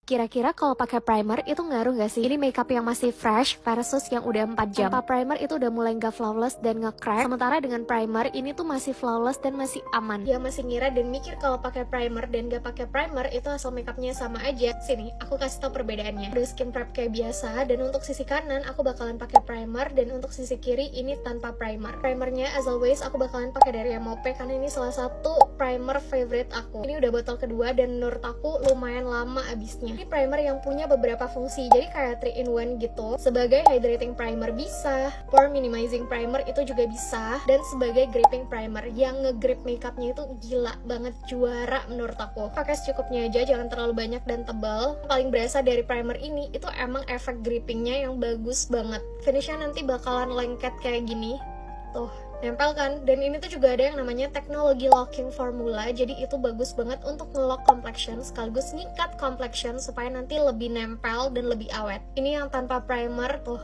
Kira-kira kalau pakai primer itu ngaruh gak sih? Ini makeup yang masih fresh versus yang udah 4 jam. Tanpa primer itu udah mulai gak flawless dan nge-crack. Sementara dengan primer ini tuh masih flawless dan masih aman. Yang masih ngira dan mikir kalau pakai primer dan gak pakai primer itu hasil makeupnya sama aja. Sini, aku kasih tau perbedaannya. Udah skin prep kayak biasa, dan untuk sisi kanan aku bakalan pakai primer, dan untuk sisi kiri ini tanpa primer. Primernya as always aku bakalan pakai dari Mope karena ini salah satu primer favorite aku. Ini udah botol kedua dan menurut aku lumayan lama abisnya. Ini primer yang punya beberapa fungsi, jadi kayak 3 in 1 gitu. Sebagai hydrating primer bisa, pore minimizing primer itu juga bisa, dan sebagai gripping primer yang nge-grip makeupnya itu gila banget, juara menurut aku. Pakai secukupnya aja, jangan terlalu banyak dan tebal. Paling berasa dari primer ini itu emang efek grippingnya yang bagus banget. Finishnya nanti bakalan lengket kayak gini, tuh. Nempel kan, dan ini tuh juga ada yang namanya teknologi locking formula, jadi itu bagus banget untuk nge-lock complexion sekaligus nyikat complexion supaya nanti lebih nempel dan lebih awet. Ini yang tanpa primer tuh,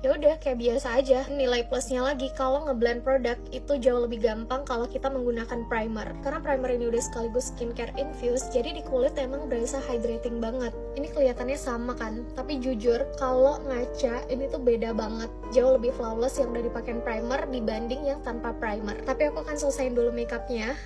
ya udah kayak biasa aja. Nilai plusnya lagi kalau ngeblend produk itu jauh lebih gampang kalau kita menggunakan primer, karena primer ini udah sekaligus skincare infused, jadi di kulit emang berasa hydrating banget. Ini kelihatannya sama kan, tapi jujur kalau ngaca ini tuh beda banget, jauh lebih flawless yang udah dipakai primer dibanding yang tanpa primer. Tapi aku akan selesaiin dulu makeupnya.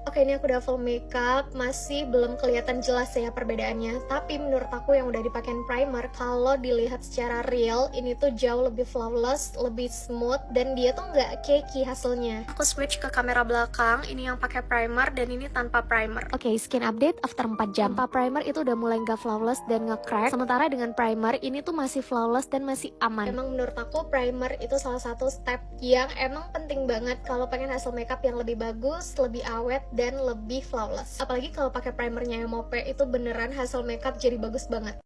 Oke, ini aku udah full makeup, masih belum kelihatan jelas ya perbedaannya. Tapi menurut aku yang udah dipakai primer, kalau dilihat secara real, ini tuh jauh lebih flawless, lebih smooth, dan dia tuh nggak cakey hasilnya. Aku switch ke kamera belakang, ini yang pakai primer, dan ini tanpa primer. Oke, skin update after 4 jam. Tanpa primer itu udah mulai nggak flawless dan nge-crack. Sementara dengan primer, ini tuh masih flawless dan masih aman. Emang menurut aku primer itu salah satu step yang emang penting banget kalau pengen hasil makeup yang lebih bagus, lebih awet, dan lebih flawless. Apalagi kalau pakai primernya Mope itu beneran hasil makeup jadi bagus banget.